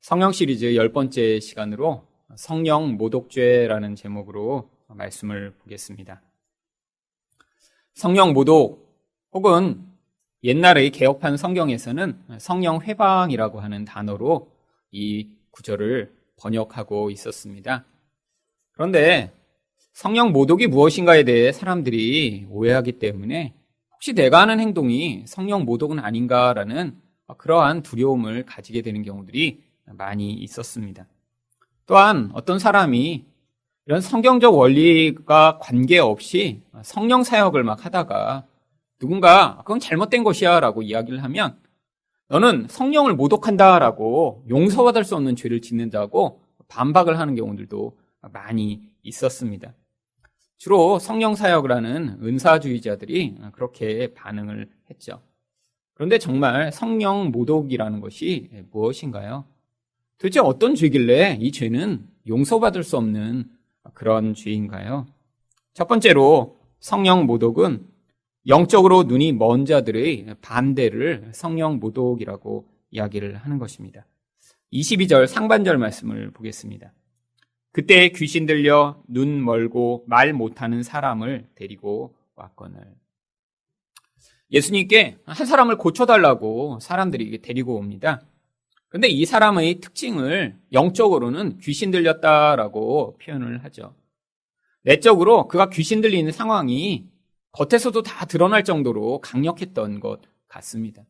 성령 시리즈 10번째 시간으로 성령 모독죄라는 제목으로 말씀을 보겠습니다. 성령 모독 혹은 옛날의 개혁판 성경에서는 성령 회방이라고 하는 단어로 이 구절을 번역하고 있었습니다. 그런데 성령 모독이 무엇인가에 대해 사람들이 오해하기 때문에 혹시 내가 하는 행동이 성령 모독은 아닌가라는 그러한 두려움을 가지게 되는 경우들이 많이 있었습니다. 또한 어떤 사람이 이런 성경적 원리가 관계없이 성령 사역을 막 하다가 누군가 그건 잘못된 것이야 라고 이야기를 하면 너는 성령을 모독한다라고 용서받을 수 없는 죄를 짓는다고 반박을 하는 경우들도 많이 있었습니다. 주로 성령 사역을 하는 은사주의자들이 그렇게 반응을 했죠. 그런데 정말 성령 모독이라는 것이 무엇인가요? 도대체 어떤 죄길래 이 죄는 용서받을 수 없는 그런 죄인가요? 첫 번째로 성령 모독은 영적으로 눈이 먼 자들의 반대를 성령 모독이라고 이야기를 하는 것입니다. 22절 상반절 말씀을 보겠습니다. 그때 귀신 들려 눈 멀고 말 못하는 사람을 데리고 왔거늘. 예수님께 한 사람을 고쳐달라고 사람들이 데리고 옵니다. 그런데 이 사람의 특징을 영적으로는 귀신 들렸다라고 표현을 하죠. 내적으로 그가 귀신 들리는 상황이 겉에서도 다 드러날 정도로 강력했던 것 같습니다.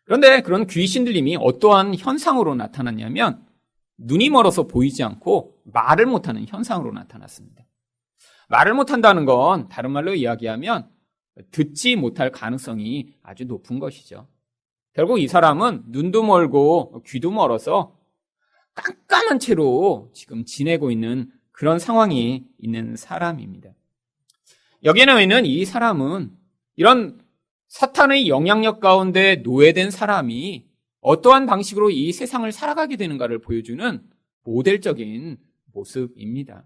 그런데 그런 귀신 들림이 어떠한 현상으로 나타났냐면 눈이 멀어서 보이지 않고 말을 못하는 현상으로 나타났습니다. 말을 못한다는 건 다른 말로 이야기하면 듣지 못할 가능성이 아주 높은 것이죠. 결국 이 사람은 눈도 멀고 귀도 멀어서 깜깜한 채로 지금 지내고 있는 그런 상황이 있는 사람입니다. 여기에 나와 있는 이 사람은 이런 사탄의 영향력 가운데 노예된 사람이 어떠한 방식으로 이 세상을 살아가게 되는가를 보여주는 모델적인 모습입니다.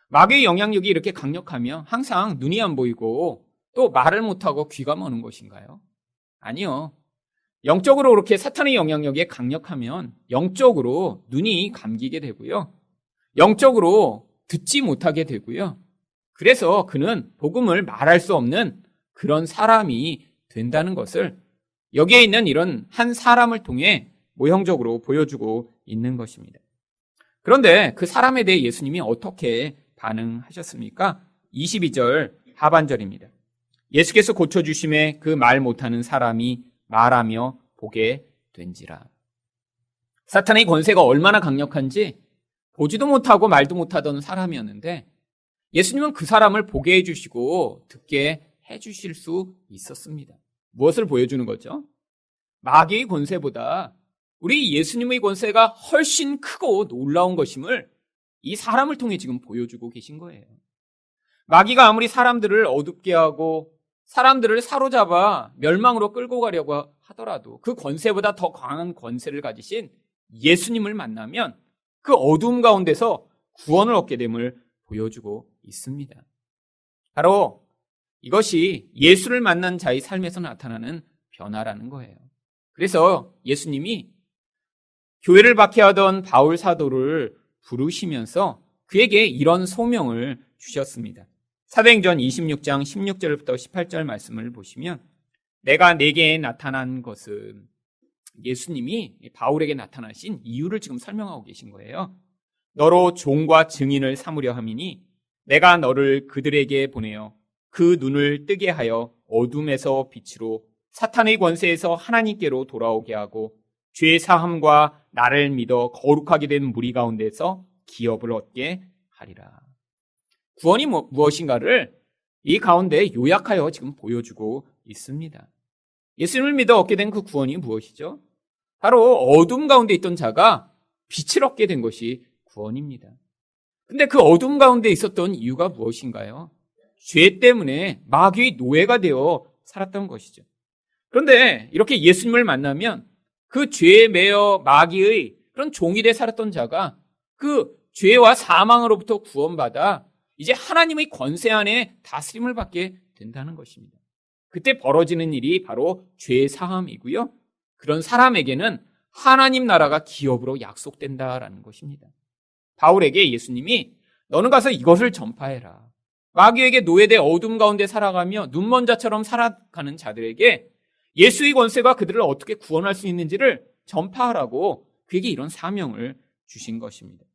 마귀의 영향력이 이렇게 강력하면 항상 눈이 안 보이고 또 말을 못하고 귀가 머는 것인가요? 아니요. 영적으로 그렇게 사탄의 영향력이 강력하면 영적으로 눈이 감기게 되고요. 영적으로 듣지 못하게 되고요. 그래서 그는 복음을 말할 수 없는 그런 사람이 된다는 것을 여기에 있는 이런 한 사람을 통해 모형적으로 보여주고 있는 것입니다. 그런데 그 사람에 대해 예수님이 어떻게 반응하셨습니까? 22절 하반절입니다. 예수께서 고쳐주심에 그 말 못하는 사람이 말하며 보게 된지라. 사탄의 권세가 얼마나 강력한지 보지도 못하고 말도 못하던 사람이었는데 예수님은 그 사람을 보게 해주시고 듣게 해주실 수 있었습니다. 무엇을 보여주는 거죠? 마귀의 권세보다 우리 예수님의 권세가 훨씬 크고 놀라운 것임을 이 사람을 통해 지금 보여주고 계신 거예요. 마귀가 아무리 사람들을 어둡게 하고 사람들을 사로잡아 멸망으로 끌고 가려고 하더라도 그 권세보다 더 강한 권세를 가지신 예수님을 만나면 그 어두움 가운데서 구원을 얻게 됨을 보여주고 있습니다. 바로 이것이 예수를 만난 자의 삶에서 나타나는 변화라는 거예요. 그래서 예수님이 교회를 박해하던 바울 사도를 부르시면서 그에게 이런 소명을 주셨습니다. 사도행전 26장 16절부터 18절 말씀을 보시면 내가 네게 나타난 것은 예수님이 바울에게 나타나신 이유를 지금 설명하고 계신 거예요. 너로 종과 증인을 삼으려 함이니 내가 너를 그들에게 보내어 그 눈을 뜨게 하여 어둠에서 빛으로 사탄의 권세에서 하나님께로 돌아오게 하고 죄 사함과 나를 믿어 거룩하게 된 무리 가운데서 기업을 얻게 하리라. 구원이 무엇인가를 이 가운데 요약하여 지금 보여주고 있습니다. 예수님을 믿어 얻게 된 그 구원이 무엇이죠? 바로 어둠 가운데 있던 자가 빛을 얻게 된 것이 구원입니다. 근데 그 어둠 가운데 있었던 이유가 무엇인가요? 죄 때문에 마귀의 노예가 되어 살았던 것이죠. 그런데 이렇게 예수님을 만나면 그 죄에 매여 마귀의 그런 종이 되어 살았던 자가 그 죄와 사망으로부터 구원받아 이제 하나님의 권세 안에 다스림을 받게 된다는 것입니다. 그때 벌어지는 일이 바로 죄 사함이고요. 그런 사람에게는 하나님 나라가 기업으로 약속된다라는 것입니다. 바울에게 예수님이 너는 가서 이것을 전파해라. 마귀에게 노예돼 어둠 가운데 살아가며 눈먼 자처럼 살아가는 자들에게 예수의 권세가 그들을 어떻게 구원할 수 있는지를 전파하라고 그에게 이런 사명을 주신 것입니다.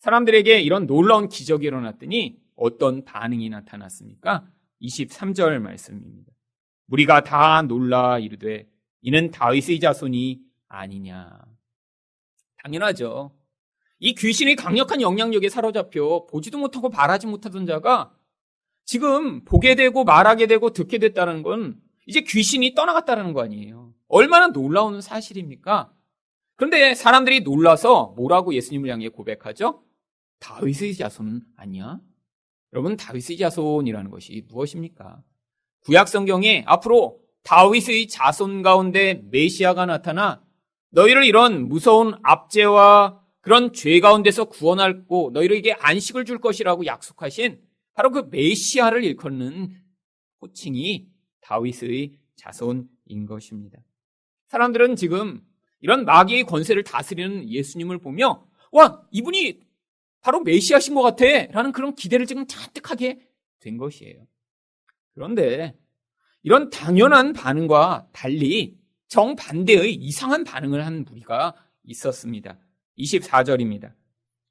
사람들에게 이런 놀라운 기적이 일어났더니 어떤 반응이 나타났습니까? 23절 말씀입니다. 무리가 다 놀라 이르되 이는 다윗의 자손이 아니냐. 당연하죠. 이 귀신의 강력한 영향력에 사로잡혀 보지도 못하고 말하지 못하던 자가 지금 보게 되고 말하게 되고 듣게 됐다는 건 이제 귀신이 떠나갔다는 거 아니에요. 얼마나 놀라운 사실입니까? 그런데 사람들이 놀라서 뭐라고 예수님을 향해 고백하죠? 다윗의 자손은 아니야? 여러분, 다윗의 자손이라는 것이 무엇입니까? 구약 성경에 앞으로 다윗의 자손 가운데 메시아가 나타나 너희를 이런 무서운 압제와 그런 죄 가운데서 구원하고 너희에게 안식을 줄 것이라고 약속하신 바로 그 메시아를 일컫는 호칭이 다윗의 자손인 것입니다. 사람들은 지금 이런 마귀의 권세를 다스리는 예수님을 보며 와, 이분이 바로 메시아신 것 같아 라는 그런 기대를 지금 잔뜩 하게 된 것이에요. 그런데 이런 당연한 반응과 달리 정반대의 이상한 반응을 한 무리가 있었습니다. 24절입니다.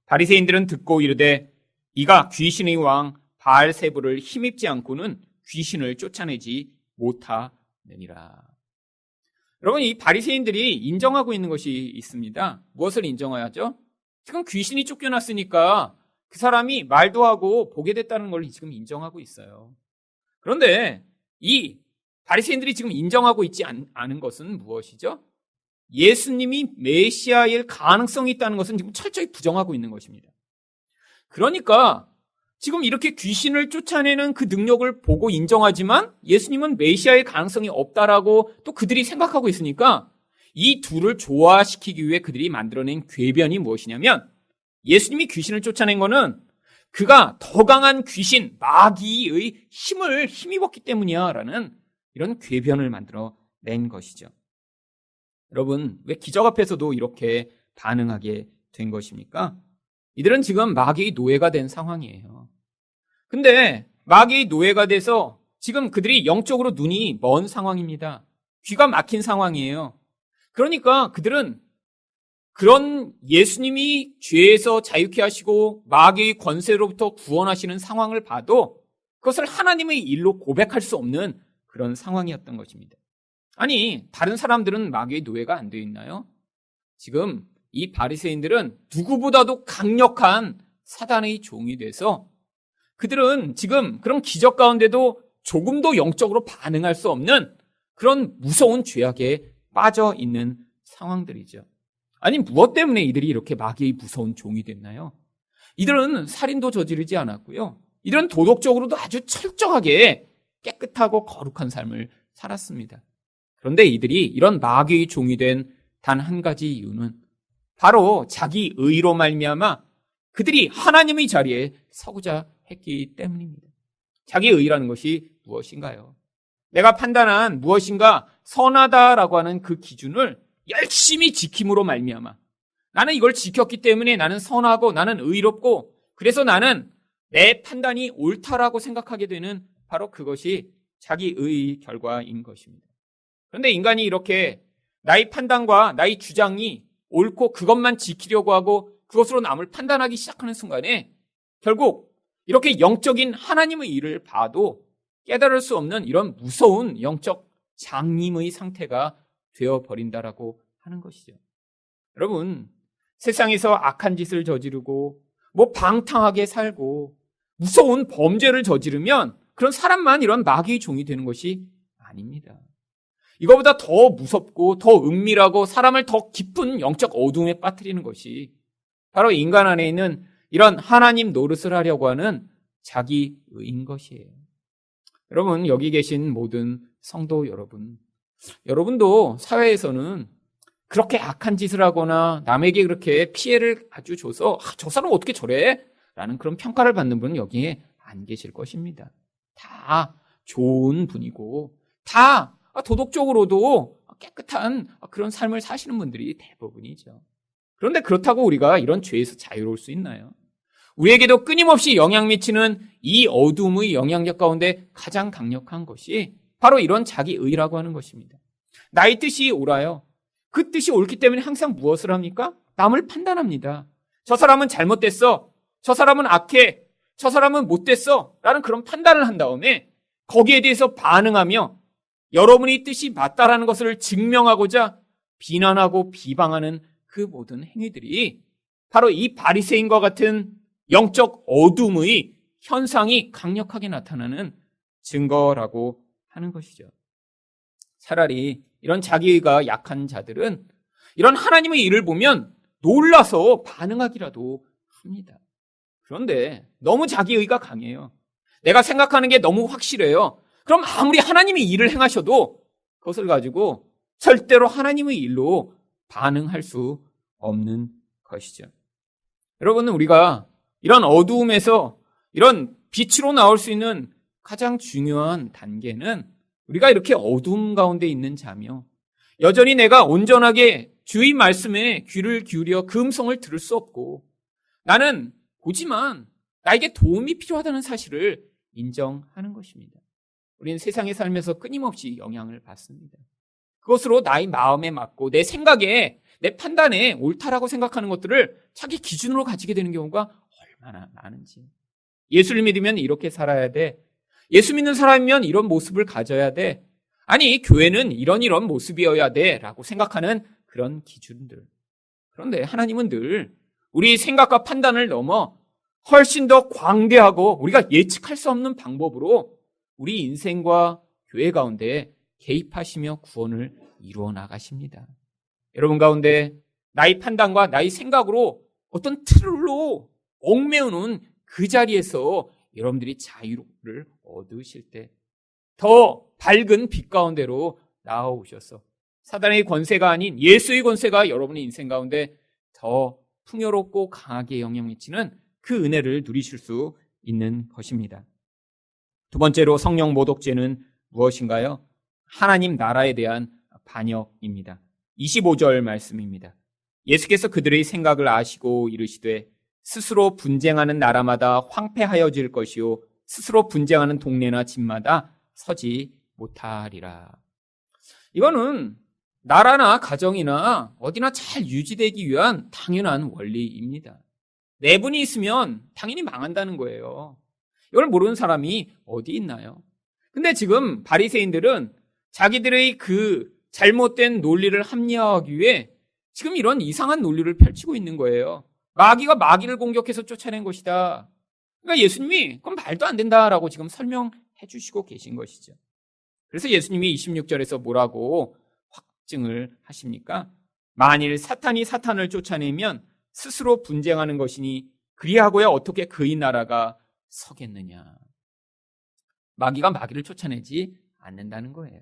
바리새인들은 듣고 이르되 이가 귀신의 왕 바알세불을 힘입지 않고는 귀신을 쫓아내지 못하느니라. 여러분, 이 바리새인들이 인정하고 있는 것이 있습니다. 무엇을 인정해야죠? 지금 귀신이 쫓겨났으니까 그 사람이 말도 하고 보게 됐다는 걸 지금 인정하고 있어요. 그런데 이 바리새인들이 지금 인정하고 있지 않은 것은 무엇이죠? 예수님이 메시아일 가능성이 있다는 것은 지금 철저히 부정하고 있는 것입니다. 그러니까 지금 이렇게 귀신을 쫓아내는 그 능력을 보고 인정하지만 예수님은 메시아의 가능성이 없다라고 또 그들이 생각하고 있으니까 이 둘을 조화시키기 위해 그들이 만들어낸 궤변이 무엇이냐면 예수님이 귀신을 쫓아낸 거는 그가 더 강한 귀신, 마귀의 힘을 힘입었기 때문이야 라는 이런 궤변을 만들어낸 것이죠. 여러분, 왜 기적 앞에서도 이렇게 반응하게 된 것입니까? 이들은 지금 마귀의 노예가 된 상황이에요. 근데 마귀의 노예가 돼서 지금 그들이 영적으로 눈이 먼 상황입니다. 귀가 막힌 상황이에요. 그러니까 그들은 그런 예수님이 죄에서 자유케 하시고 마귀의 권세로부터 구원하시는 상황을 봐도 그것을 하나님의 일로 고백할 수 없는 그런 상황이었던 것입니다. 아니, 다른 사람들은 마귀의 노예가 안 되어 있나요? 지금 이 바리새인들은 누구보다도 강력한 사단의 종이 돼서 그들은 지금 그런 기적 가운데도 조금도 영적으로 반응할 수 없는 그런 무서운 죄악에 빠져 있는 상황들이죠. 아니, 무엇 때문에 이들이 이렇게 마귀의 무서운 종이 됐나요? 이들은 살인도 저지르지 않았고요. 이들은 도덕적으로도 아주 철저하게 깨끗하고 거룩한 삶을 살았습니다. 그런데 이들이 이런 마귀의 종이 된 단 한 가지 이유는 바로 자기 의로 말미암아 그들이 하나님의 자리에 서고자 했기 때문입니다. 자기 의라는 것이 무엇인가요? 내가 판단한 무엇인가 선하다라고 하는 그 기준을 열심히 지킴으로 말미암아 나는 이걸 지켰기 때문에 나는 선하고 나는 의롭고 그래서 나는 내 판단이 옳다라고 생각하게 되는 바로 그것이 자기 의의 결과인 것입니다. 그런데 인간이 이렇게 나의 판단과 나의 주장이 옳고 그것만 지키려고 하고 그것으로 남을 판단하기 시작하는 순간에 결국 이렇게 영적인 하나님의 일을 봐도 깨달을 수 없는 이런 무서운 영적 장님의 상태가 되어버린다라고 하는 것이죠. 여러분, 세상에서 악한 짓을 저지르고 방탕하게 살고 무서운 범죄를 저지르면 그런 사람만 이런 마귀의 종이 되는 것이 아닙니다. 이거보다 더 무섭고 더 은밀하고 사람을 더 깊은 영적 어둠에 빠뜨리는 것이 바로 인간 안에 있는 이런 하나님 노릇을 하려고 하는 자기의인 것이에요. 여러분, 여기 계신 모든 성도 여러분, 여러분도 사회에서는 그렇게 악한 짓을 하거나 남에게 그렇게 피해를 아주 줘서 저 사람 어떻게 저래? 라는 그런 평가를 받는 분은 여기에 안 계실 것입니다. 다 좋은 분이고 다 도덕적으로도 깨끗한 그런 삶을 사시는 분들이 대부분이죠. 그런데 그렇다고 우리가 이런 죄에서 자유로울 수 있나요? 우리에게도 끊임없이 영향 미치는 이 어둠의 영향력 가운데 가장 강력한 것이 바로 이런 자기의라고 하는 것입니다. 나의 뜻이 옳아요. 그 뜻이 옳기 때문에 항상 무엇을 합니까? 남을 판단합니다. 저 사람은 잘못됐어. 저 사람은 악해. 저 사람은 못됐어. 라는 그런 판단을 한 다음에 거기에 대해서 반응하며 여러분의 뜻이 맞다라는 것을 증명하고자 비난하고 비방하는 그 모든 행위들이 바로 이 바리새인과 같은 영적 어둠의 현상이 강력하게 나타나는 증거라고 하는 것이죠. 차라리 이런 자기의가 약한 자들은 이런 하나님의 일을 보면 놀라서 반응하기라도 합니다. 그런데 너무 자기의가 강해요. 내가 생각하는 게 너무 확실해요. 그럼 아무리 하나님이 일을 행하셔도 그것을 가지고 절대로 하나님의 일로 반응할 수 없는 것이죠. 여러분, 우리가 이런 어두움에서 이런 빛으로 나올 수 있는 가장 중요한 단계는 우리가 이렇게 어두움 가운데 있는 자며 여전히 내가 온전하게 주의 말씀에 귀를 기울여 그 음성을 들을 수 없고 나는 보지만 나에게 도움이 필요하다는 사실을 인정하는 것입니다. 우리는 세상에 살면서 끊임없이 영향을 받습니다. 그것으로 나의 마음에 맞고 내 생각에 내 판단에 옳다라고 생각하는 것들을 자기 기준으로 가지게 되는 경우가 얼마나 많은지. 예수를 믿으면 이렇게 살아야 돼. 예수 믿는 사람이면 이런 모습을 가져야 돼. 아니, 교회는 이런 모습이어야 돼 라고 생각하는 그런 기준들. 그런데 하나님은 늘 우리 생각과 판단을 넘어 훨씬 더 광대하고 우리가 예측할 수 없는 방법으로 우리 인생과 교회 가운데 개입하시며 구원을 이루어 나가십니다. 여러분 가운데 나의 판단과 나의 생각으로 어떤 틀로 얽매우는 그 자리에서 여러분들이 자유를 얻으실 때 더 밝은 빛 가운데로 나아오셔서 사단의 권세가 아닌 예수의 권세가 여러분의 인생 가운데 더 풍요롭고 강하게 영향 미치는 그 은혜를 누리실 수 있는 것입니다. 두 번째로 성령 모독죄는 무엇인가요? 하나님 나라에 대한 반역입니다. 25절 말씀입니다. 예수께서 그들의 생각을 아시고 이르시되 스스로 분쟁하는 나라마다 황폐하여질 것이요 스스로 분쟁하는 동네나 집마다 서지 못하리라. 이거는 나라나 가정이나 어디나 잘 유지되기 위한 당연한 원리입니다. 내분이 있으면 당연히 망한다는 거예요. 이걸 모르는 사람이 어디 있나요? 근데 지금 바리새인들은 자기들의 그 잘못된 논리를 합리화하기 위해 지금 이런 이상한 논리를 펼치고 있는 거예요. 마귀가 마귀를 공격해서 쫓아낸 것이다. 그러니까 예수님이 그건 말도 안 된다라고 지금 설명해 주시고 계신 것이죠. 그래서 예수님이 26절에서 뭐라고 확증을 하십니까? 만일 사탄이 사탄을 쫓아내면 스스로 분쟁하는 것이니 그리하고야 어떻게 그의 나라가 서겠느냐. 마귀가 마귀를 쫓아내지 않는다는 거예요.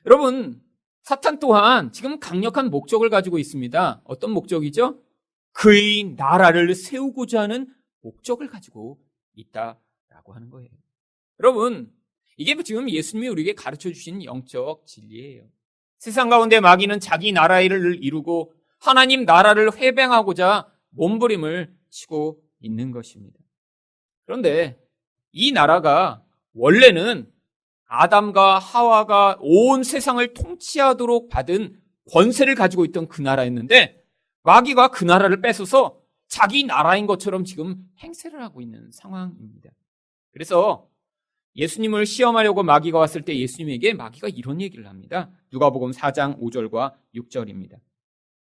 여러분, 사탄 또한 지금 강력한 목적을 가지고 있습니다. 어떤 목적이죠? 그의 나라를 세우고자 하는 목적을 가지고 있다라고 하는 거예요. 여러분, 이게 지금 예수님이 우리에게 가르쳐 주신 영적 진리예요. 세상 가운데 마귀는 자기 나라를 이루고 하나님 나라를 회방하고자 몸부림을 치고 있는 것입니다. 그런데 이 나라가 원래는 아담과 하와가 온 세상을 통치하도록 받은 권세를 가지고 있던 그 나라였는데 마귀가 그 나라를 뺏어서 자기 나라인 것처럼 지금 행세를 하고 있는 상황입니다. 그래서 예수님을 시험하려고 마귀가 왔을 때 예수님에게 마귀가 이런 얘기를 합니다. 누가복음 4장 5절과 6절입니다.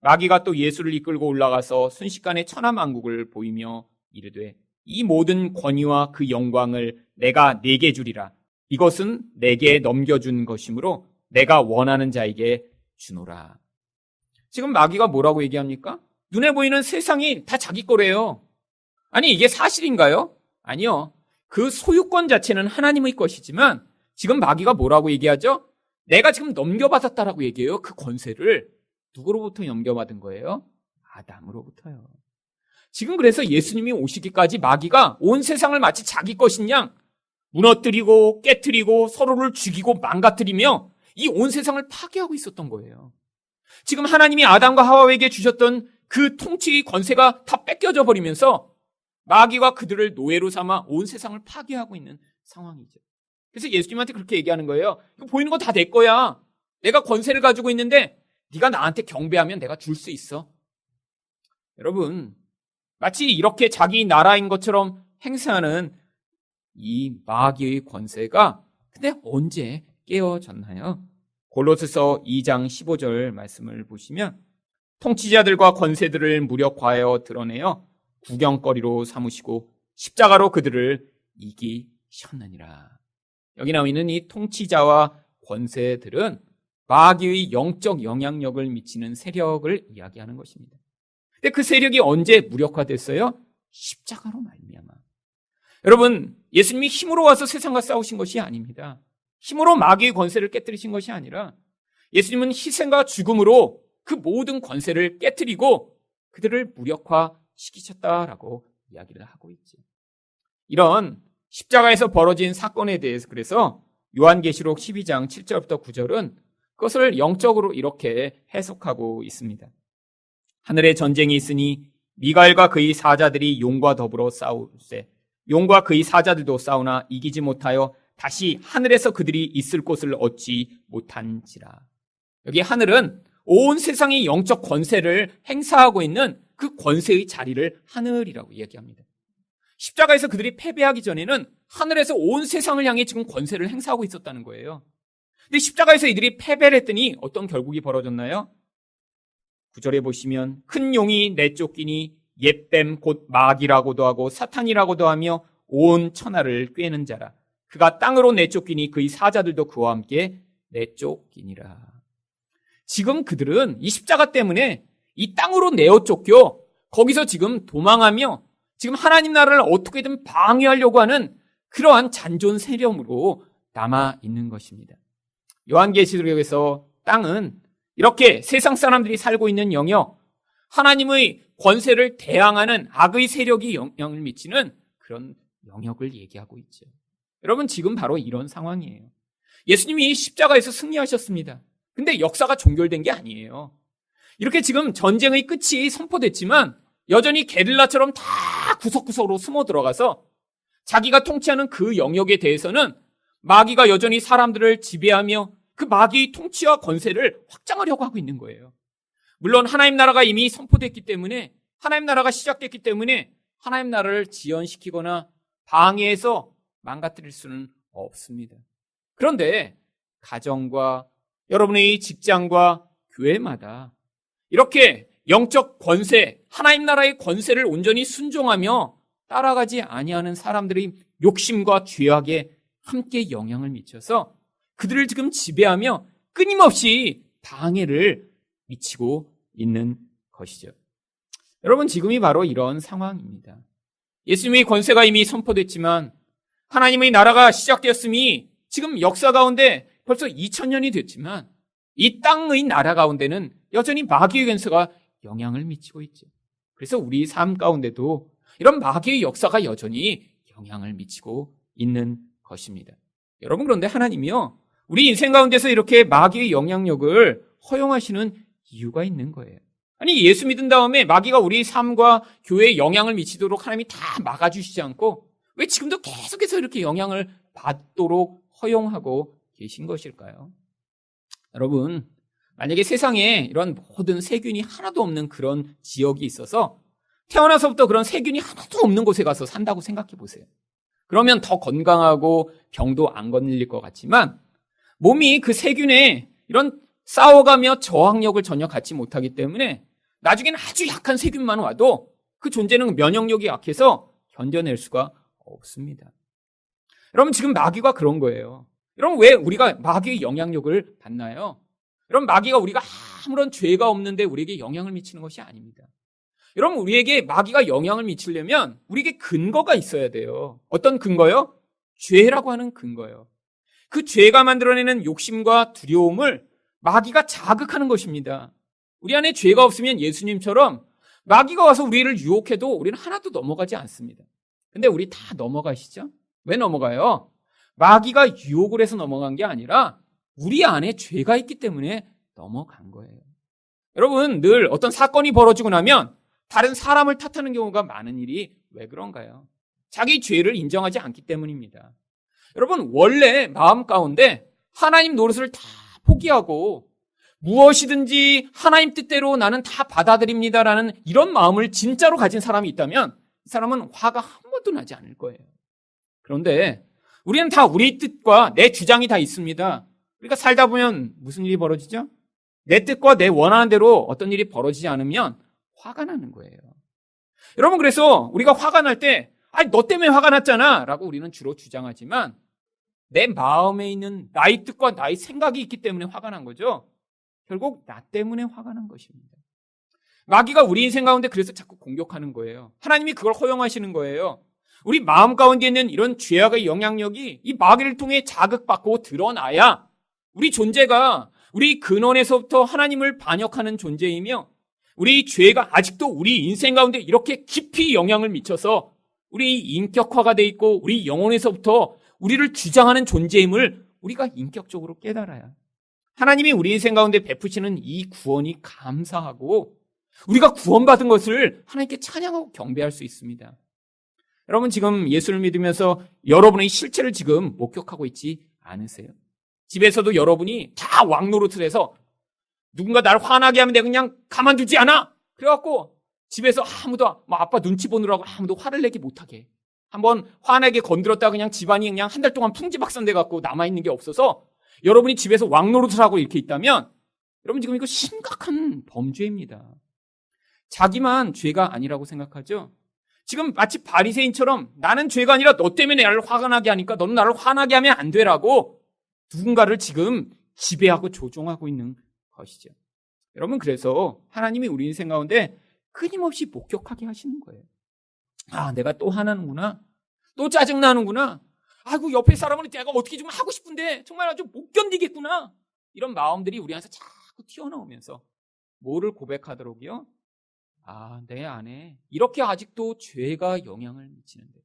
마귀가 또 예수를 이끌고 올라가서 순식간에 천하만국을 보이며 이르되 이 모든 권위와 그 영광을 내가 네게 주리라. 이것은 내게 넘겨준 것이므로 내가 원하는 자에게 주노라. 지금 마귀가 뭐라고 얘기합니까? 눈에 보이는 세상이 다 자기 거래요. 아니, 이게 사실인가요? 아니요. 그 소유권 자체는 하나님의 것이지만 지금 마귀가 뭐라고 얘기하죠? 내가 지금 넘겨받았다라고 얘기해요. 그 권세를. 누구로부터 넘겨받은 거예요? 아담으로부터요. 지금 그래서 예수님이 오시기까지 마귀가 온 세상을 마치 자기 것인 양 무너뜨리고 깨뜨리고 서로를 죽이고 망가뜨리며 이 온 세상을 파괴하고 있었던 거예요. 지금 하나님이 아담과 하와에게 주셨던 그 통치의 권세가 다 뺏겨져 버리면서 마귀가 그들을 노예로 삼아 온 세상을 파괴하고 있는 상황이죠. 그래서 예수님한테 그렇게 얘기하는 거예요. 이거 보이는 거 다 내 거야. 내가 권세를 가지고 있는데 네가 나한테 경배하면 내가 줄 수 있어. 여러분, 마치 이렇게 자기 나라인 것처럼 행세하는 이 마귀의 권세가 근데 언제 깨어졌나요? 골로새서 2장 15절 말씀을 보시면 통치자들과 권세들을 무력화하여 드러내어 구경거리로 삼으시고 십자가로 그들을 이기셨느니라. 여기 나와 있는 이 통치자와 권세들은 마귀의 영적 영향력을 미치는 세력을 이야기하는 것입니다. 근데 그 세력이 언제 무력화됐어요? 십자가로 말미암아. 여러분, 예수님이 힘으로 와서 세상과 싸우신 것이 아닙니다. 힘으로 마귀의 권세를 깨뜨리신 것이 아니라 예수님은 희생과 죽음으로 그 모든 권세를 깨뜨리고 그들을 무력화시키셨다라고 이야기를 하고 있죠. 이런 십자가에서 벌어진 사건에 대해서 그래서 요한계시록 12장 7절부터 9절은 그것을 영적으로 이렇게 해석하고 있습니다. 하늘에 전쟁이 있으니 미가엘과 그의 사자들이 용과 더불어 싸울세. 용과 그의 사자들도 싸우나 이기지 못하여 다시 하늘에서 그들이 있을 곳을 얻지 못한지라. 여기 하늘은 온 세상의 영적 권세를 행사하고 있는 그 권세의 자리를 하늘이라고 이야기합니다. 십자가에서 그들이 패배하기 전에는 하늘에서 온 세상을 향해 지금 권세를 행사하고 있었다는 거예요. 근데 십자가에서 이들이 패배를 했더니 어떤 결국이 벌어졌나요? 9절에 보시면 큰 용이 내쫓기니 옛뱀 곧 마귀라고도 하고 사탄이라고도 하며 온 천하를 꿰는 자라. 그가 땅으로 내쫓기니 그의 사자들도 그와 함께 내쫓기니라. 지금 그들은 이 십자가 때문에 이 땅으로 내어 쫓겨 거기서 지금 도망하며 지금 하나님 나라를 어떻게든 방해하려고 하는 그러한 잔존 세력으로 남아 있는 것입니다. 요한계시록에서 땅은 이렇게 세상 사람들이 살고 있는 영역, 하나님의 권세를 대항하는 악의 세력이 영향을 미치는 그런 영역을 얘기하고 있죠. 여러분, 지금 바로 이런 상황이에요. 예수님이 십자가에서 승리하셨습니다. 근데 역사가 종결된 게 아니에요. 이렇게 지금 전쟁의 끝이 선포됐지만 여전히 게릴라처럼 다 구석구석으로 숨어 들어가서 자기가 통치하는 그 영역에 대해서는 마귀가 여전히 사람들을 지배하며 그 마귀의 통치와 권세를 확장하려고 하고 있는 거예요. 물론 하나님 나라가 이미 선포됐기 때문에, 하나님 나라가 시작됐기 때문에 하나님 나라를 지연시키거나 방해해서 망가뜨릴 수는 없습니다. 그런데 가정과 여러분의 직장과 교회마다 이렇게 영적 권세, 하나님 나라의 권세를 온전히 순종하며 따라가지 아니하는 사람들의 욕심과 죄악에 함께 영향을 미쳐서 그들을 지금 지배하며 끊임없이 방해를 미치고 있는 것이죠. 여러분, 지금이 바로 이런 상황입니다. 예수님의 권세가 이미 선포됐지만 하나님의 나라가 시작되었음이 지금 역사 가운데 벌써 2000년이 됐지만 이 땅의 나라 가운데는 여전히 마귀의 권세가 영향을 미치고 있죠. 그래서 우리 삶 가운데도 이런 마귀의 역사가 여전히 영향을 미치고 있는 것입니다. 여러분, 그런데 하나님이요, 우리 인생 가운데서 이렇게 마귀의 영향력을 허용하시는 이유가 있는 거예요. 아니, 예수 믿은 다음에 마귀가 우리 삶과 교회에 영향을 미치도록 하나님이 다 막아주시지 않고 왜 지금도 계속해서 이렇게 영향을 받도록 허용하고 계신 것일까요? 여러분, 만약에 세상에 이런 모든 세균이 하나도 없는 그런 지역이 있어서 태어나서부터 그런 세균이 하나도 없는 곳에 가서 산다고 생각해 보세요. 그러면 더 건강하고 병도 안 걸릴 것 같지만 몸이 그 세균에 이런 싸워가며 저항력을 전혀 갖지 못하기 때문에 나중에는 아주 약한 세균만 와도 그 존재는 면역력이 약해서 견뎌낼 수가 없습니다. 여러분, 지금 마귀가 그런 거예요. 여러분, 왜 우리가 마귀의 영향력을 받나요? 여러분, 마귀가 우리가 아무런 죄가 없는데 우리에게 영향을 미치는 것이 아닙니다. 여러분, 우리에게 마귀가 영향을 미치려면 우리에게 근거가 있어야 돼요. 어떤 근거요? 죄라고 하는 근거요. 그 죄가 만들어내는 욕심과 두려움을 마귀가 자극하는 것입니다. 우리 안에 죄가 없으면 예수님처럼 마귀가 와서 우리를 유혹해도 우리는 하나도 넘어가지 않습니다. 근데 우리 다 넘어가시죠? 왜 넘어가요? 마귀가 유혹을 해서 넘어간 게 아니라 우리 안에 죄가 있기 때문에 넘어간 거예요. 여러분, 늘 어떤 사건이 벌어지고 나면 다른 사람을 탓하는 경우가 많은 일이 왜 그런가요? 자기 죄를 인정하지 않기 때문입니다. 여러분, 원래 마음 가운데 하나님 노릇을 다 포기하고 무엇이든지 하나님 뜻대로 나는 다 받아들입니다라는 이런 마음을 진짜로 가진 사람이 있다면 이 사람은 화가 한 번도 나지 않을 거예요. 그런데 우리는 다 우리 뜻과 내 주장이 다 있습니다. 우리가 살다 보면 무슨 일이 벌어지죠? 내 뜻과 내 원하는 대로 어떤 일이 벌어지지 않으면 화가 나는 거예요. 여러분, 그래서 우리가 화가 날 때 아니 너 때문에 화가 났잖아 라고 우리는 주로 주장하지만 내 마음에 있는 나의 뜻과 나의 생각이 있기 때문에 화가 난 거죠. 결국 나 때문에 화가 난 것입니다. 마귀가 우리 인생 가운데 그래서 자꾸 공격하는 거예요. 하나님이 그걸 허용하시는 거예요. 우리 마음 가운데 있는 이런 죄악의 영향력이 이 마귀를 통해 자극받고 드러나야 우리 존재가 우리 근원에서부터 하나님을 반역하는 존재이며 우리 죄가 아직도 우리 인생 가운데 이렇게 깊이 영향을 미쳐서 우리 인격화가 돼 있고 우리 영혼에서부터 우리를 주장하는 존재임을 우리가 인격적으로 깨달아야 하나님이 우리 인생 가운데 베푸시는 이 구원이 감사하고 우리가 구원받은 것을 하나님께 찬양하고 경배할 수 있습니다. 여러분, 지금 예수를 믿으면서 여러분의 실체를 지금 목격하고 있지 않으세요? 집에서도 여러분이 다 왕노릇을 해서 누군가 나를 화나게 하면 내가 그냥 가만두지 않아. 그래갖고 집에서 아무도 아빠 눈치 보느라고 아무도 화를 내기 못하게 한번 화나게 건드렸다가 그냥 집안이 그냥 한 달 동안 풍지박산돼 갖고 남아있는 게 없어서 여러분이 집에서 왕노릇을 하고 이렇게 있다면 여러분 지금 이거 심각한 범죄입니다. 자기만 죄가 아니라고 생각하죠. 지금 마치 바리새인처럼 나는 죄가 아니라 너 때문에 나를 화가 나게 하니까 너는 나를 화나게 하면 안 되라고 누군가를 지금 지배하고 조종하고 있는 것이죠. 여러분, 그래서 하나님이 우리 인생 가운데 끊임없이 목격하게 하시는 거예요. 아, 내가 또 화나는구나. 또 짜증나는구나. 아이고, 옆에 사람은 내가 어떻게 좀 하고 싶은데 정말 아주 못 견디겠구나. 이런 마음들이 우리 안에서 자꾸 튀어나오면서 뭐를 고백하도록요? 아, 내 안에 이렇게 아직도 죄가 영향을 미치는데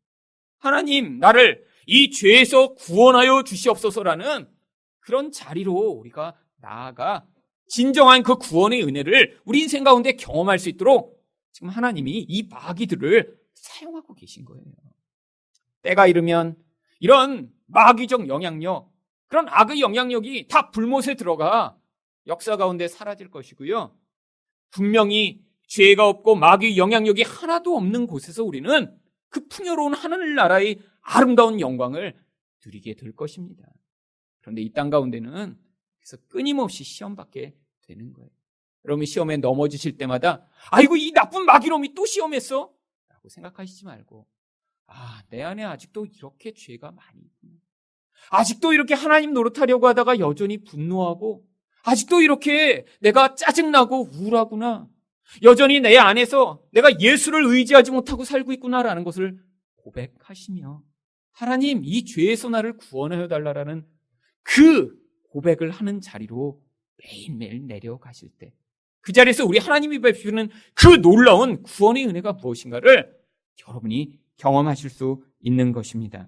하나님, 나를 이 죄에서 구원하여 주시옵소서라는 그런 자리로 우리가 나아가 진정한 그 구원의 은혜를 우리 인생 가운데 경험할 수 있도록 지금 하나님이 이 마귀들을 사용하고 계신 거예요. 때가 이르면 이런 마귀적 영향력, 그런 악의 영향력이 다 불못에 들어가 역사 가운데 사라질 것이고요. 분명히 죄가 없고 마귀의 영향력이 하나도 없는 곳에서 우리는 그 풍요로운 하늘나라의 아름다운 영광을 누리게 될 것입니다. 그런데 이 땅 가운데는 그래서 끊임없이 시험받게 되는 거예요. 여러분, 시험에 넘어지실 때마다 아이고, 이 나쁜 마귀놈이 또 시험했어? 라고 생각하시지 말고 아, 내 안에 아직도 이렇게 죄가 많이 있구나. 아직도 이렇게 하나님 노릇하려고 하다가 여전히 분노하고 아직도 이렇게 내가 짜증나고 우울하구나. 여전히 내 안에서 내가 예수를 의지하지 못하고 살고 있구나라는 것을 고백하시며 하나님, 이 죄에서 나를 구원하여 달라라는 그 고백을 하는 자리로 매일매일 내려가실 때 그 자리에서 우리 하나님이 베푸시는 그 놀라운 구원의 은혜가 무엇인가를 여러분이 경험하실 수 있는 것입니다.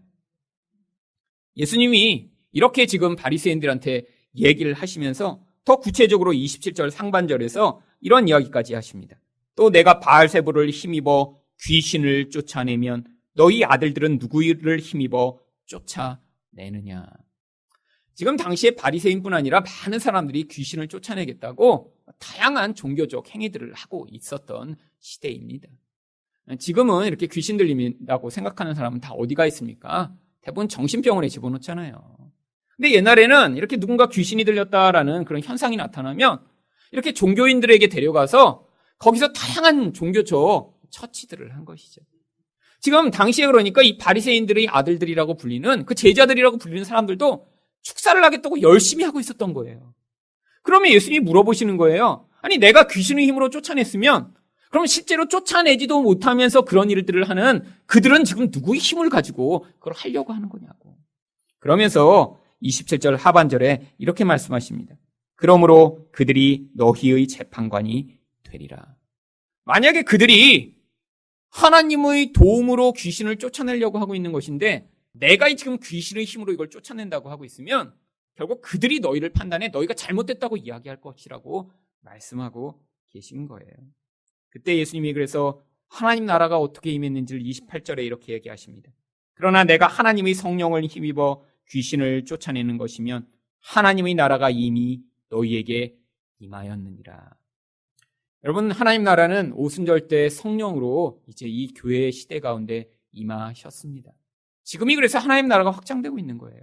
예수님이 이렇게 지금 바리새인들한테 얘기를 하시면서 더 구체적으로 27절 상반절에서 이런 이야기까지 하십니다. 또 내가 바알세불을 힘입어 귀신을 쫓아내면 너희 아들들은 누구를 힘입어 쫓아내느냐. 지금 당시에 바리새인뿐 아니라 많은 사람들이 귀신을 쫓아내겠다고 다양한 종교적 행위들을 하고 있었던 시대입니다. 지금은 이렇게 귀신 들린다고 생각하는 사람은 다 어디가 있습니까? 대부분 정신병원에 집어넣잖아요. 근데 옛날에는 이렇게 누군가 귀신이 들렸다라는 그런 현상이 나타나면 이렇게 종교인들에게 데려가서 거기서 다양한 종교적 처치들을 한 것이죠. 지금 당시에 그러니까 이 바리새인들의 아들들이라고 불리는 그 제자들이라고 불리는 사람들도 축사를 하겠다고 열심히 하고 있었던 거예요. 그러면 예수님이 물어보시는 거예요. 아니, 내가 귀신의 힘으로 쫓아냈으면 그럼 실제로 쫓아내지도 못하면서 그런 일들을 하는 그들은 지금 누구의 힘을 가지고 그걸 하려고 하는 거냐고. 그러면서 27절 하반절에 이렇게 말씀하십니다. 그러므로 그들이 너희의 재판관이 되리라. 만약에 그들이 하나님의 도움으로 귀신을 쫓아내려고 하고 있는 것인데 내가 지금 귀신의 힘으로 이걸 쫓아낸다고 하고 있으면 결국 그들이 너희를 판단해 너희가 잘못됐다고 이야기할 것이라고 말씀하고 계신 거예요. 그때 예수님이 그래서 하나님 나라가 어떻게 임했는지를 28절에 이렇게 얘기하십니다. 그러나 내가 하나님의 성령을 힘입어 귀신을 쫓아내는 것이면 하나님의 나라가 이미 너희에게 임하였느니라. 여러분, 하나님 나라는 오순절 때 성령으로 이제 이 교회의 시대 가운데 임하셨습니다. 지금이 그래서 하나님 나라가 확장되고 있는 거예요.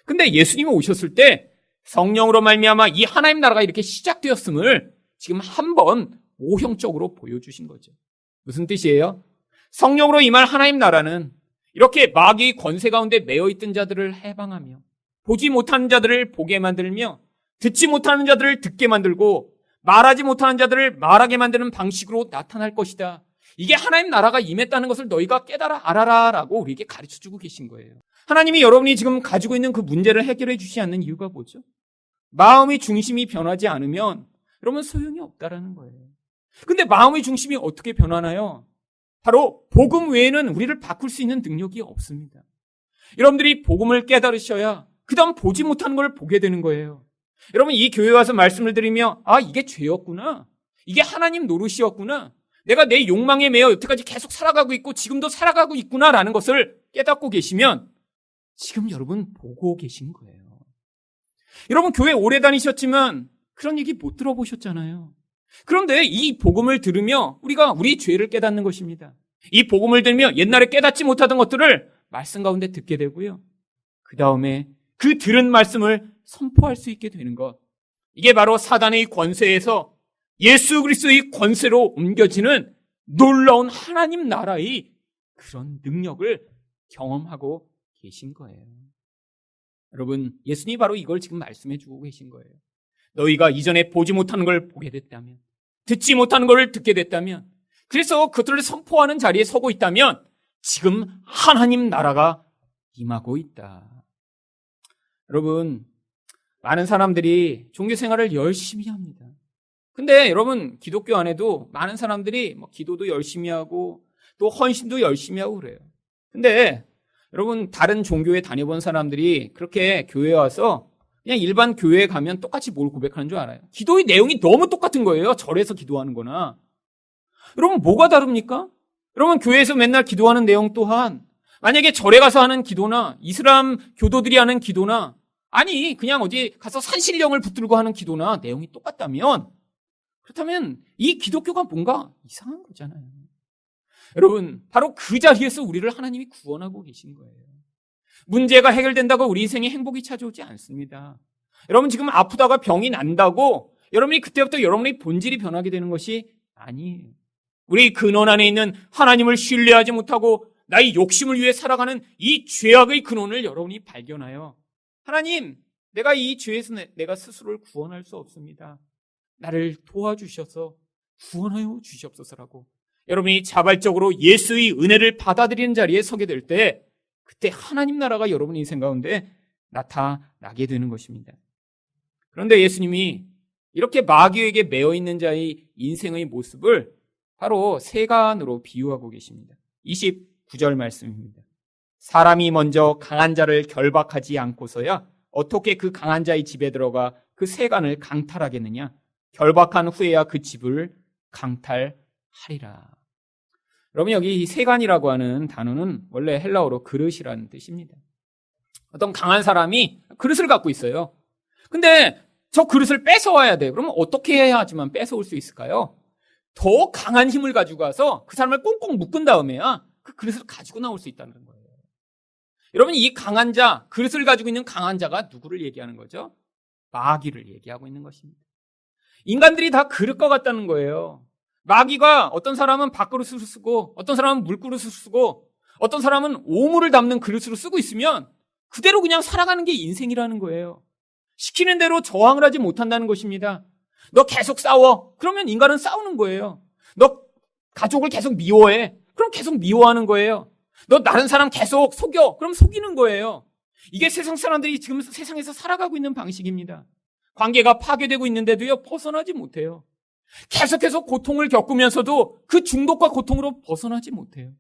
근데 예수님이 오셨을 때 성령으로 말미암아 이 하나님 나라가 이렇게 시작되었음을 지금 한번 모형적으로 보여주신 거죠. 무슨 뜻이에요? 성령으로 임할 하나님 나라는 이렇게 마귀의 권세 가운데 매여있던 자들을 해방하며 보지 못하는 자들을 보게 만들며 듣지 못하는 자들을 듣게 만들고 말하지 못하는 자들을 말하게 만드는 방식으로 나타날 것이다. 이게 하나님 나라가 임했다는 것을 너희가 깨달아 알아라 라고 우리에게 가르쳐주고 계신 거예요. 하나님이 여러분이 지금 가지고 있는 그 문제를 해결해 주시지 않는 이유가 뭐죠? 마음의 중심이 변하지 않으면 여러분 소용이 없다라는 거예요. 근데 마음의 중심이 어떻게 변하나요? 바로 복음 외에는 우리를 바꿀 수 있는 능력이 없습니다. 여러분들이 복음을 깨달으셔야 그 다음 보지 못하는 걸 보게 되는 거예요. 여러분, 이 교회에 와서 말씀을 드리며 이게 죄였구나, 이게 하나님 노릇이었구나, 내가 내 욕망에 매여 여태까지 계속 살아가고 있고 지금도 살아가고 있구나라는 것을 깨닫고 계시면 지금 여러분 보고 계신 거예요. 여러분, 교회 오래 다니셨지만 그런 얘기 못 들어보셨잖아요. 그런데 이 복음을 들으며 우리가 우리 죄를 깨닫는 것입니다. 이 복음을 들으며 옛날에 깨닫지 못하던 것들을 말씀 가운데 듣게 되고요. 그 다음에 그 들은 말씀을 선포할 수 있게 되는 것. 이게 바로 사단의 권세에서 예수 그리스도의 권세로 옮겨지는 놀라운 하나님 나라의 그런 능력을 경험하고 계신 거예요. 여러분, 예수님이 바로 이걸 지금 말씀해 주고 계신 거예요. 너희가 이전에 보지 못하는 걸 보게 됐다면, 듣지 못하는 걸 듣게 됐다면, 그래서 그들을 선포하는 자리에 서고 있다면 지금 하나님 나라가 임하고 있다. 여러분, 많은 사람들이 종교 생활을 열심히 합니다. 근데 여러분, 기독교 안에도 많은 사람들이 기도도 열심히 하고 또 헌신도 열심히 하고 그래요. 근데 여러분, 다른 종교에 다녀본 사람들이 그렇게 교회에 와서 그냥 일반 교회에 가면 똑같이 뭘 고백하는 줄 알아요? 기도의 내용이 너무 똑같은 거예요. 절에서 기도하는 거나. 여러분, 뭐가 다릅니까? 여러분, 교회에서 맨날 기도하는 내용 또한 만약에 절에 가서 하는 기도나 이슬람 교도들이 하는 기도나 아니 그냥 어디 가서 산신령을 붙들고 하는 기도나 내용이 똑같다면, 그렇다면 이 기독교가 뭔가 이상한 거잖아요. 여러분, 바로 그 자리에서 우리를 하나님이 구원하고 계신 거예요. 문제가 해결된다고 우리 인생에 행복이 찾아오지 않습니다. 여러분, 지금 아프다가 병이 난다고 여러분이 그때부터 여러분의 본질이 변하게 되는 것이 아니에요. 우리 근원 안에 있는 하나님을 신뢰하지 못하고 나의 욕심을 위해 살아가는 이 죄악의 근원을 여러분이 발견하여, 하나님, 내가 이 죄에서 내가 스스로를 구원할 수 없습니다. 나를 도와주셔서 구원하여 주시옵소서라고 여러분이 자발적으로 예수의 은혜를 받아들이는 자리에 서게 될 때, 그때 하나님 나라가 여러분 인생 가운데 나타나게 되는 것입니다. 그런데 예수님이 이렇게 마귀에게 매여 있는 자의 인생의 모습을 바로 세간으로 비유하고 계십니다. 29절 말씀입니다. 사람이 먼저 강한 자를 결박하지 않고서야 어떻게 그 강한 자의 집에 들어가 그 세간을 강탈하겠느냐? 결박한 후에야 그 집을 강탈하리라. 여러분, 여기 이 세간이라고 하는 단어는 원래 헬라어로 그릇이라는 뜻입니다. 어떤 강한 사람이 그릇을 갖고 있어요. 근데 저 그릇을 뺏어와야 돼요. 그러면 어떻게 해야지만 뺏어올 수 있을까요? 더 강한 힘을 가지고 가서 그 사람을 꽁꽁 묶은 다음에야 그 그릇을 가지고 나올 수 있다는 거예요. 여러분, 이 강한 자, 그릇을 가지고 있는 강한 자가 누구를 얘기하는 거죠? 마귀를 얘기하고 있는 것입니다. 인간들이 다 그릇과 같다는 거예요. 마귀가 어떤 사람은 밥그릇으로 쓰고 어떤 사람은 물그릇으로 쓰고 어떤 사람은 오물을 담는 그릇으로 쓰고 있으면 그대로 그냥 살아가는 게 인생이라는 거예요. 시키는 대로 저항을 하지 못한다는 것입니다. 너 계속 싸워. 그러면 인간은 싸우는 거예요. 너 가족을 계속 미워해. 그럼 계속 미워하는 거예요. 너 다른 사람 계속 속여. 그럼 속이는 거예요. 이게 세상 사람들이 지금 세상에서 살아가고 있는 방식입니다. 관계가 파괴되고 있는데도요, 벗어나지 못해요. 계속해서 고통을 겪으면서도 그 중독과 고통으로 벗어나지 못해요.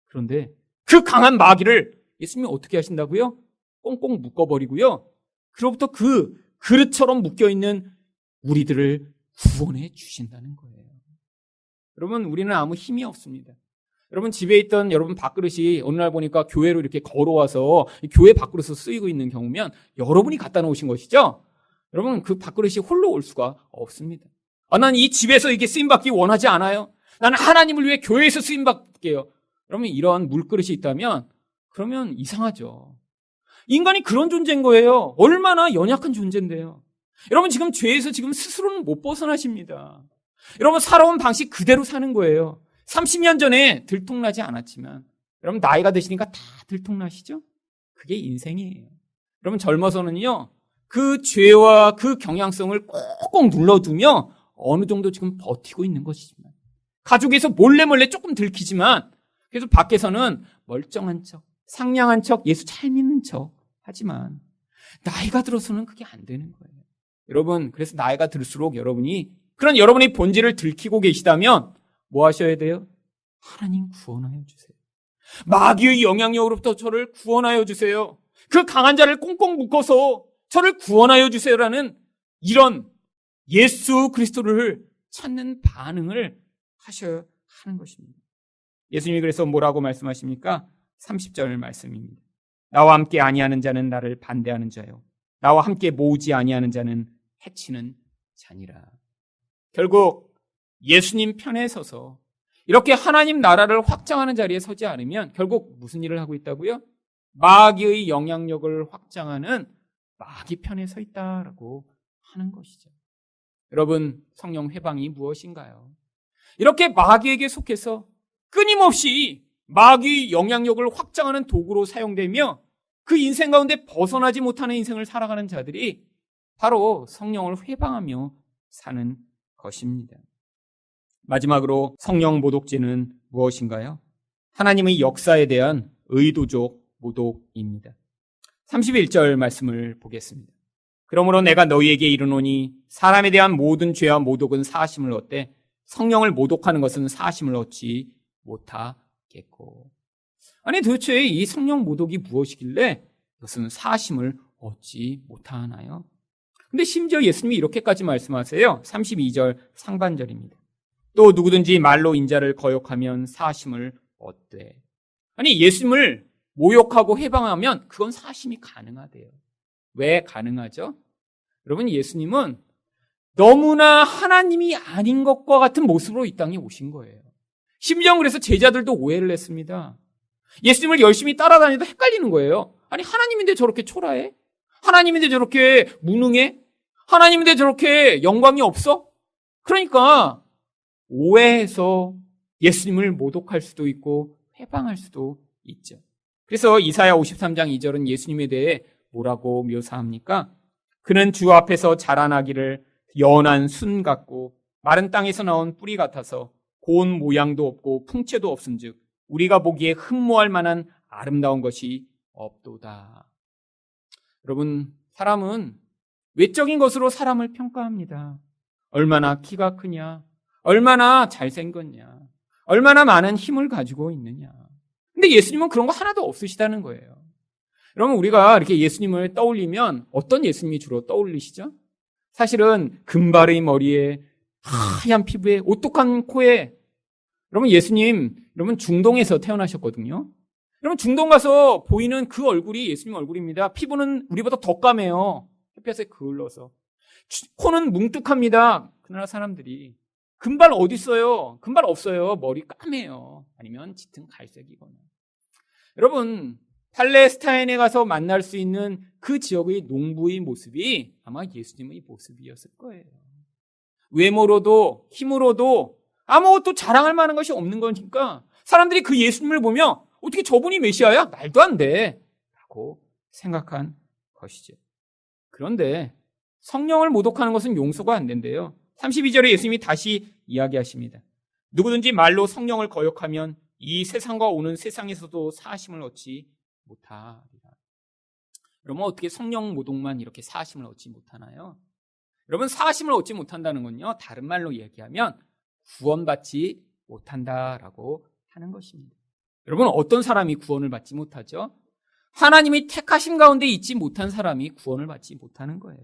그런데 그 강한 마귀를 예수님이 어떻게 하신다고요? 꽁꽁 묶어버리고요. 그로부터 그 그릇처럼 묶여있는 우리들을 구원해 주신다는 거예요. 여러분, 우리는 아무 힘이 없습니다. 여러분, 집에 있던 여러분 밥그릇이 어느 날 보니까 교회로 이렇게 걸어와서 교회 밥그릇으로 쓰이고 있는 경우면 여러분이 갖다 놓으신 것이죠? 여러분, 그 밥그릇이 홀로 올 수가 없습니다. 난 이 집에서 이게 쓰임받기 원하지 않아요. 나는 하나님을 위해 교회에서 쓰임받게요. 여러분, 이런 물그릇이 있다면 그러면 이상하죠. 인간이 그런 존재인 거예요. 얼마나 연약한 존재인데요. 여러분, 지금 죄에서 지금 스스로는 못 벗어나십니다. 여러분, 살아온 방식 그대로 사는 거예요. 30년 전에 들통나지 않았지만 여러분, 나이가 드시니까 다 들통나시죠? 그게 인생이에요. 여러분, 젊어서는요, 그 죄와 그 경향성을 꼭꼭 눌러두며 어느 정도 지금 버티고 있는 것이지만, 가족에서 몰래 조금 들키지만, 그래서 밖에서는 멀쩡한 척, 상냥한 척, 예수 잘 믿는 척 하지만 나이가 들어서는 그게 안 되는 거예요. 여러분, 그래서 나이가 들수록 그런 여러분의 본질을 들키고 계시다면 뭐 하셔야 돼요? 하나님 구원하여 주세요. 마귀의 영향력으로부터 저를 구원하여 주세요. 그 강한 자를 꽁꽁 묶어서 저를 구원하여 주세요라는 이런 예수 그리스도를 찾는 반응을 하셔야 하는 것입니다. 예수님이 그래서 뭐라고 말씀하십니까? 30절 말씀입니다. 나와 함께 아니하는 자는 나를 반대하는 자요, 나와 함께 모으지 아니하는 자는 해치는 자니라. 결국 예수님 편에 서서 이렇게 하나님 나라를 확장하는 자리에 서지 않으면 결국 무슨 일을 하고 있다고요? 마귀의 영향력을 확장하는 마귀 편에 서 있다라고 하는 것이죠. 여러분, 성령 회방이 무엇인가요? 이렇게 마귀에게 속해서 끊임없이 마귀의 영향력을 확장하는 도구로 사용되며 그 인생 가운데 벗어나지 못하는 인생을 살아가는 자들이 바로 성령을 회방하며 사는 것입니다. 마지막으로 성령 모독죄는 무엇인가요? 하나님의 역사에 대한 의도적 모독입니다. 31절 말씀을 보겠습니다. 그러므로 내가 너희에게 이르노니 사람에 대한 모든 죄와 모독은 사하심을 얻되 성령을 모독하는 것은 사하심을 얻지 못하겠고. 아니, 도대체 이 성령 모독이 무엇이길래 이것은 사하심을 얻지 못하나요? 근데 심지어 예수님이 이렇게까지 말씀하세요. 32절 상반절입니다. 또 누구든지 말로 인자를 거역하면 사하심을 얻되. 아니, 예수님을 모욕하고 해방하면 그건 사하심이 가능하대요. 왜 가능하죠? 여러분, 예수님은 너무나 하나님이 아닌 것과 같은 모습으로 이 땅에 오신 거예요. 심지어 그래서 제자들도 오해를 했습니다. 예수님을 열심히 따라다니다 헷갈리는 거예요. 아니, 하나님인데 저렇게 초라해? 하나님인데 저렇게 무능해? 하나님인데 저렇게 영광이 없어? 그러니까 오해해서 예수님을 모독할 수도 있고 해방할 수도 있죠. 그래서 이사야 53장 2절은 예수님에 대해 뭐라고 묘사합니까? 그는 주 앞에서 자라나기를 연한 순 같고 마른 땅에서 나온 뿌리 같아서 고운 모양도 없고 풍채도 없은즉 우리가 보기에 흠모할 만한 아름다운 것이 없도다. 여러분, 사람은 외적인 것으로 사람을 평가합니다. 얼마나 키가 크냐, 얼마나 잘생겼냐, 얼마나 많은 힘을 가지고 있느냐. 근데 예수님은 그런 거 하나도 없으시다는 거예요. 여러분, 우리가 이렇게 예수님을 떠올리면 어떤 예수님이 주로 떠올리시죠? 사실은 금발의 머리에 하얀 피부에 오똑한 코에. 여러분, 예수님, 여러분 중동에서 태어나셨거든요. 여러분, 중동 가서 보이는 그 얼굴이 예수님 얼굴입니다. 피부는 우리보다 더 까매요. 햇볕에 그을러서. 코는 뭉뚝합니다. 그 나라 사람들이. 금발 어디 있어요? 금발 없어요. 머리 까매요. 아니면 짙은 갈색이거나. 여러분, 팔레스타인에 가서 만날 수 있는 그 지역의 농부의 모습이 아마 예수님의 모습이었을 거예요. 외모로도 힘으로도 아무것도 자랑할 만한 것이 없는 거니까 사람들이 그 예수님을 보면 어떻게 저분이 메시아야? 말도 안 돼. 라고 생각한 것이죠. 그런데 성령을 모독하는 것은 용서가 안 된대요. 32절에 예수님이 다시 이야기하십니다. 누구든지 말로 성령을 거역하면 이 세상과 오는 세상에서도 사하심을 얻지 못하리라. 여러분, 어떻게 성령 모독만 이렇게 사하심을 얻지 못하나요? 여러분, 사하심을 얻지 못한다는 건요, 다른 말로 얘기하면 구원받지 못한다라고 하는 것입니다. 여러분, 어떤 사람이 구원을 받지 못하죠? 하나님이 택하심 가운데 있지 못한 사람이 구원을 받지 못하는 거예요.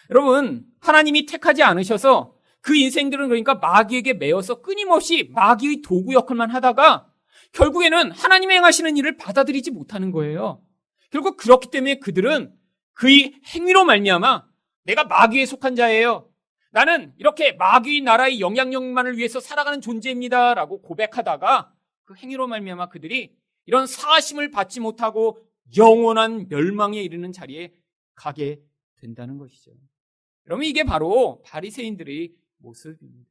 여러분, 하나님이 택하지 않으셔서 그 인생들은 그러니까 마귀에게 매여서 끊임없이 마귀의 도구 역할만 하다가 결국에는 하나님이 행하시는 일을 받아들이지 못하는 거예요. 결국 그렇기 때문에 그들은 그의 행위로 말미암아 내가 마귀에 속한 자예요. 나는 이렇게 마귀의 나라의 영향력만을 위해서 살아가는 존재입니다. 라고 고백하다가 그 행위로 말미암아 그들이 이런 사심을 받지 못하고 영원한 멸망에 이르는 자리에 가게 된다는 것이죠. 여러분, 이게 바로 바리새인들의 모습입니다.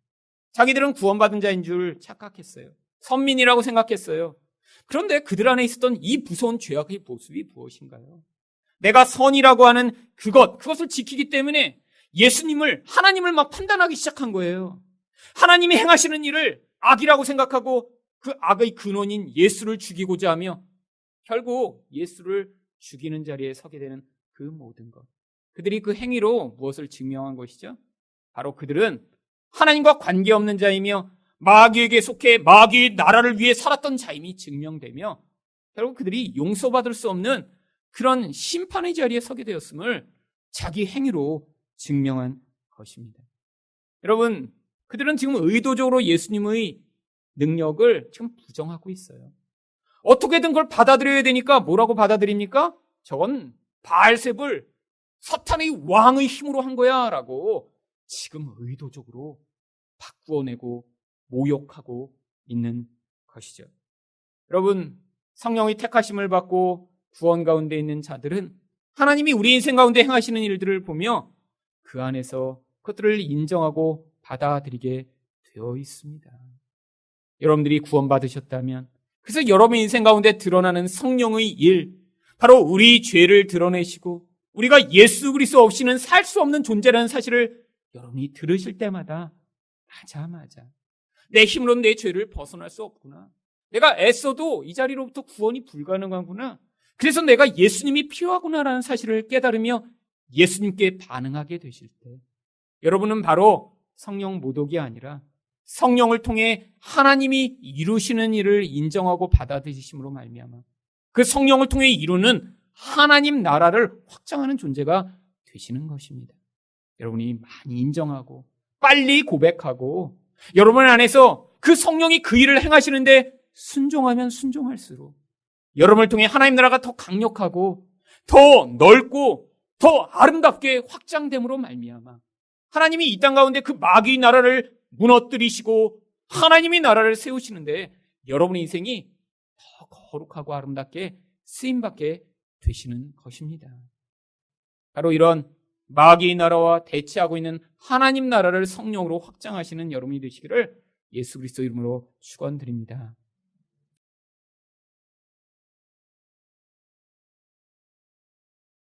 자기들은 구원받은 자인 줄 착각했어요. 선민이라고 생각했어요. 그런데 그들 안에 있었던 이 무서운 죄악의 모습이 무엇인가요? 내가 선이라고 하는 그것을 지키기 때문에 예수님을, 하나님을 막 판단하기 시작한 거예요. 하나님이 행하시는 일을 악이라고 생각하고 그 악의 근원인 예수를 죽이고자 하며 결국 예수를 죽이는 자리에 서게 되는 그 모든 것. 그들이 그 행위로 무엇을 증명한 것이죠? 바로 그들은 하나님과 관계없는 자이며 마귀에게 속해 마귀의 나라를 위해 살았던 자임이 증명되며 결국 그들이 용서받을 수 없는 그런 심판의 자리에 서게 되었음을 자기 행위로 증명한 것입니다. 여러분, 그들은 지금 의도적으로 예수님의 능력을 지금 부정하고 있어요. 어떻게든 그걸 받아들여야 되니까 뭐라고 받아들입니까? 저건 바알세불, 사탄의 왕의 힘으로 한 거야 라고 지금 의도적으로 바꾸어내고 모욕하고 있는 것이죠. 여러분, 성령의 택하심을 받고 구원 가운데 있는 자들은 하나님이 우리 인생 가운데 행하시는 일들을 보며 그 안에서 그것들을 인정하고 받아들이게 되어 있습니다. 여러분들이 구원받으셨다면, 그래서 여러분의 인생 가운데 드러나는 성령의 일, 바로 우리 죄를 드러내시고 우리가 예수 그리스도 없이는 살 수 없는 존재라는 사실을 여러분이 들으실 때마다 맞아. 내 힘으로는 내 죄를 벗어날 수 없구나. 내가 애써도 이 자리로부터 구원이 불가능하구나. 그래서 내가 예수님이 필요하구나라는 사실을 깨달으며 예수님께 반응하게 되실 때 여러분은 바로 성령 모독이 아니라 성령을 통해 하나님이 이루시는 일을 인정하고 받아들이심으로 말미암아 그 성령을 통해 이루는 하나님 나라를 확장하는 존재가 되시는 것입니다. 여러분이 많이 인정하고 빨리 고백하고 여러분 안에서 그 성령이 그 일을 행하시는데 순종하면 순종할수록 여러분을 통해 하나님 나라가 더 강력하고 더 넓고 더 아름답게 확장됨으로 말미암아 하나님이 이 땅 가운데 그 마귀의 나라를 무너뜨리시고 하나님의 나라를 세우시는데 여러분의 인생이 더 거룩하고 아름답게 쓰임받게 되시는 것입니다. 바로 이런 마귀의 나라와 대치하고 있는 하나님 나라를 성령으로 확장하시는 여러분이 되시기를 예수 그리스도 이름으로 축원드립니다.